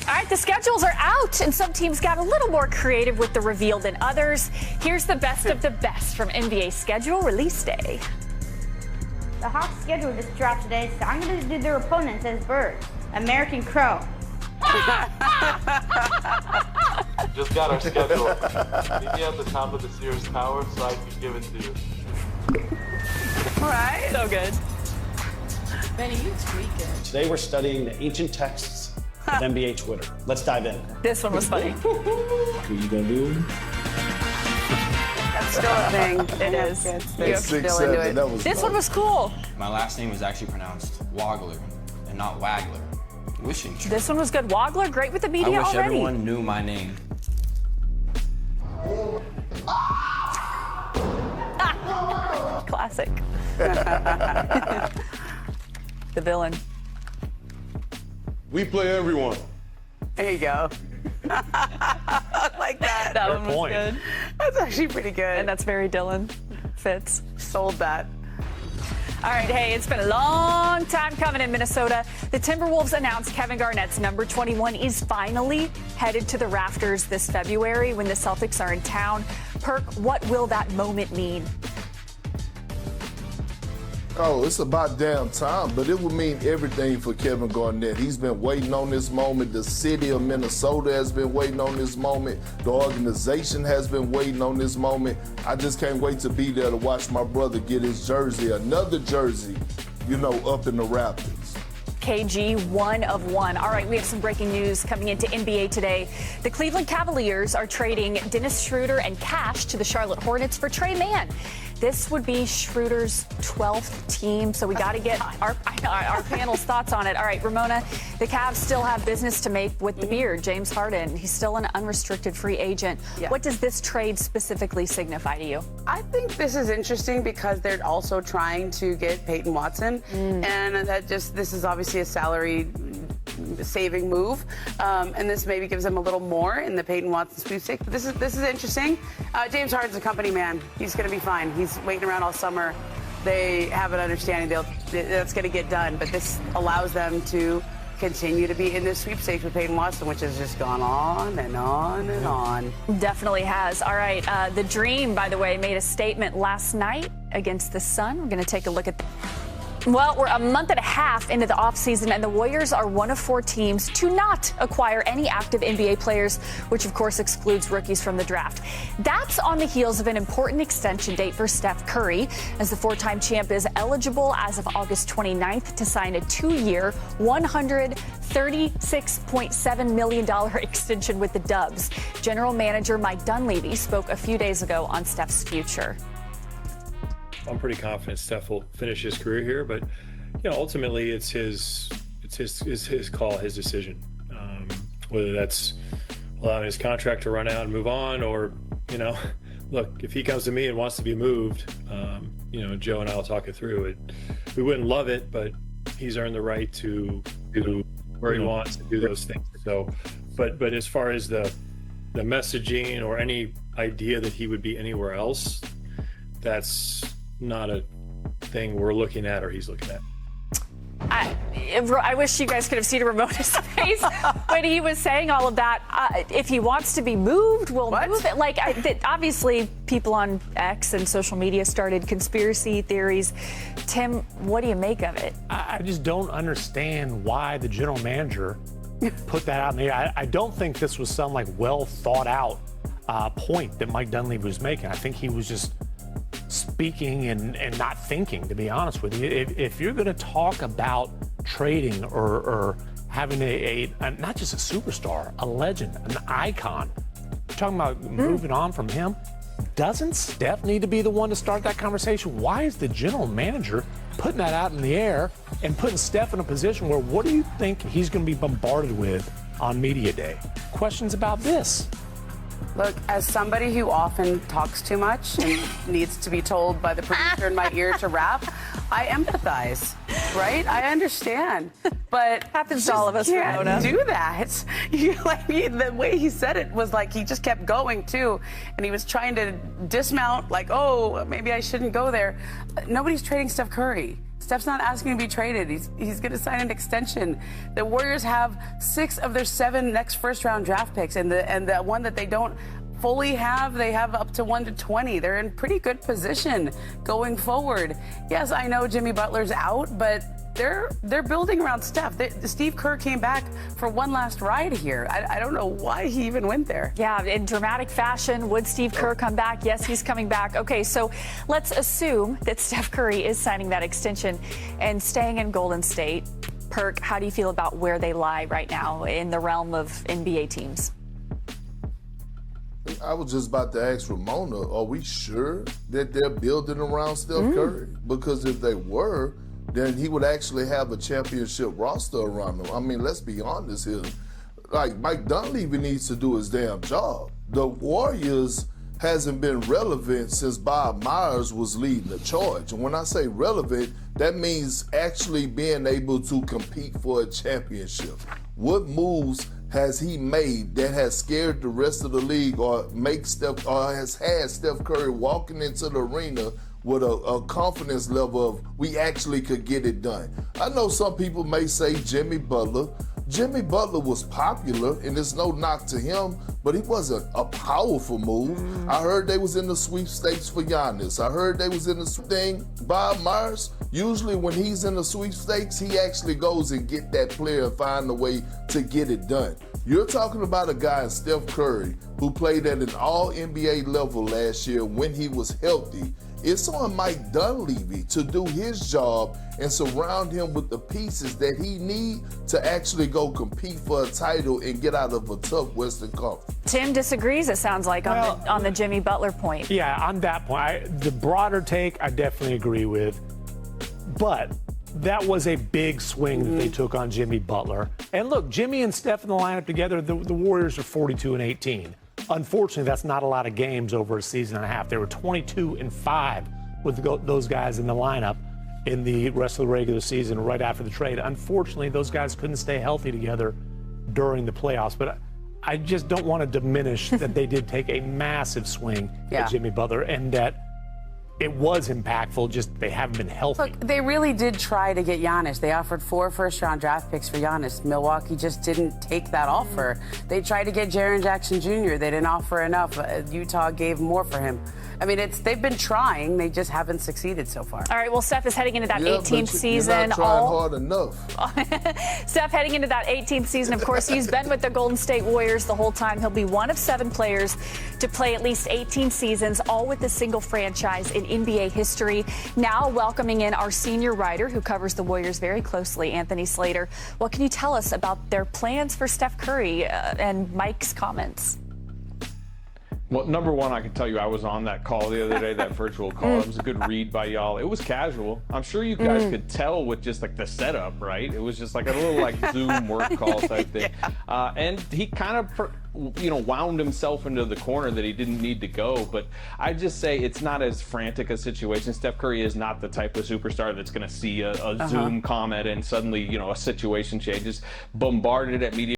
All right, the schedules are out, and some teams got a little more creative with the reveal than others. Here's the best of the best from NBA schedule release day. The Hawks' schedule just dropped today, so I'm going to do their opponents as birds. American Crow. Just got our schedule. Meet me at the top of the Sears Tower so I can give it to you. All right. So good. Benny, you tweaking. Today we're studying the ancient texts of NBA Twitter. Let's dive in. This one was funny. What are you gonna do? That's still a thing. It is. You're still into it. This one was cool. My last name is actually pronounced Wagler and not Wagler. Wishing tree. This one was good. Wagler, great with the media I wish already. everyone knew my name. Classic. The villain. We play everyone. There you go. I like that. That one was good. That's actually pretty good. And that's very Dylan. Fits. Sold that. All right, hey, it's been a long time coming in Minnesota. The Timberwolves announced Kevin Garnett's number 21 is finally headed to the rafters this February when the Celtics are in town. Perk, what will that moment mean? Oh, it's about damn time, but it would mean everything for Kevin Garnett. He's been waiting on this moment. The city of Minnesota has been waiting on this moment. The organization has been waiting on this moment. I just can't wait to be there to watch my brother get his jersey, another jersey, up in the Raptors. KG, 1 of 1. All right, we have some breaking news coming into NBA today. The Cleveland Cavaliers are trading Dennis Schröder and cash to the Charlotte Hornets for Tre Mann. This would be Schroeder's 12th team, so we got to get our panel's thoughts on it. All right, Ramona, the Cavs still have business to make with the beard, James Harden. He's still an unrestricted free agent. Yeah. What does this trade specifically signify to you? I think this is interesting because they're also trying to get Peyton Watson, and this is obviously a salary saving move, and this maybe gives them a little more in the Peyton Watson sweepstakes. But this is interesting. James Harden's a company man. He's going to be fine. He's waiting around all summer. They have an understanding that's going to get done, but this allows them to continue to be in this sweepstakes with Peyton Watson, which has just gone on and on and on. Definitely has. All right, the Dream, by the way, made a statement last night against the Sun. We're going to take a look at Well, we're a month and a half into the offseason, and the Warriors are one of 4 teams to not acquire any active NBA players, which, of course, excludes rookies from the draft. That's on the heels of an important extension date for Steph Curry, as the 4-time champ is eligible as of August 29th to sign a 2-year, $136.7 million extension with the Dubs. General Manager Mike Dunleavy spoke a few days ago on Steph's future. I'm pretty confident Steph will finish his career here, but ultimately it's his call, his decision. Whether that's allowing his contract to run out and move on, or look, if he comes to me and wants to be moved, Joe and I will talk it through. It. We wouldn't love it, but he's earned the right to do where he wants to do those things. So, but as far as the messaging or any idea that he would be anywhere else, that's not a thing we're looking at or he's looking at. I wish you guys could have seen Ramona's face when he was saying all of that. If he wants to be moved, we'll move it. Obviously, people on X and social media started conspiracy theories. Tim, what do you make of it? I just don't understand why the general manager put that out in the air. I don't think this was some well thought out point that Mike Dunleavy was making. I think he was just speaking and not thinking, to be honest with you. If you're going to talk about trading or having a not just a superstar, a legend, an icon, talking about moving on from him, doesn't Steph need to be the one to start that conversation? Why is the general manager putting that out in the air and putting Steph in a position where what do you think he's going to be bombarded with on media day? Questions about this. Look, as somebody who often talks too much and needs to be told by the producer in my ear to rap, I empathize. right? I understand, but happens to all of us. Can't Ramona. do that. The way he said it was like he just kept going too, and he was trying to dismount. Like, oh, maybe I shouldn't go there. Nobody's trading Steph Curry. Steph's not asking to be traded. He's going to sign an extension. The Warriors have 6 of their 7 next first-round draft picks, and the one that they don't fully have, they have up to 1 to 20. They're in pretty good position going forward. Yes, I know Jimmy Butler's out, but they're building around Steph. Steve Kerr came back for one last ride here. I don't know why he even went there. Yeah, in dramatic fashion, would Steve Kerr come back? Yes, he's coming back. Okay, so let's assume that Steph Curry is signing that extension and staying in Golden State. Perk, how do you feel about where they lie right now in the realm of NBA teams? I was just about to ask Ramona, are we sure that they're building around Steph Curry? Because if they were, then he would actually have a championship roster around him. I mean, let's be honest here. Like, Mike Dunleavy needs to do his damn job. The Warriors hasn't been relevant since Bob Myers was leading the charge. And when I say relevant, that means actually being able to compete for a championship. What moves has he made that has scared the rest of the league or has had Steph Curry walking into the arena with a confidence level of we actually could get it done? I know some people may say Jimmy Butler. Jimmy Butler was popular, and it's no knock to him, but he wasn't a powerful move. I heard they was in the sweepstakes for Giannis. I heard they was in the thing. Bob Myers, usually when he's in the sweepstakes, he actually goes and get that player and find a way to get it done. You're talking about a guy in Steph Curry who played at an all-NBA level last year when he was healthy. It's on Mike Dunleavy to do his job and surround him with the pieces that he needs to actually go compete for a title and get out of a tough Western Conference. Tim disagrees, it sounds like, on the Jimmy Butler point. Yeah, on that point, the broader take, I definitely agree with. But that was a big swing that they took on Jimmy Butler. And look, Jimmy and Steph in the lineup together, the Warriors are 42-18. Unfortunately, that's not a lot of games over a season and a half. They were 22-5 with those guys in the lineup in the rest of the regular season right after the trade. Unfortunately, those guys couldn't stay healthy together during the playoffs. But I just don't want to diminish that they did take a massive swing at Jimmy Butler and that it was impactful, just they haven't been healthy. Look, they really did try to get Giannis. They offered 4 first-round draft picks for Giannis. Milwaukee just didn't take that offer. They tried to get Jaren Jackson Jr. They didn't offer enough. Utah gave more for him. I mean, they've been trying. They just haven't succeeded so far. All right, well, Steph is heading into that 18th season. You're not trying hard enough. Steph heading into that 18th season. Of course, he's been with the Golden State Warriors the whole time. He'll be one of 7 players to play at least 18 seasons, all with a single franchise in NBA history. Now welcoming in our senior writer who covers the Warriors very closely, Anthony Slater. What can you tell us about their plans for Steph Curry and Mike's comments? Well, number one, I can tell you I was on that call the other day, that virtual call. It was a good read by y'all. It was casual. I'm sure you guys could tell with just like the setup, right? It was just like a little like Zoom work call type thing. And he kind of, wound himself into the corner that he didn't need to go. But I just say it's not as frantic a situation. Steph Curry is not the type of superstar that's going to see a Zoom comment and suddenly, a situation changes. Bombarded at media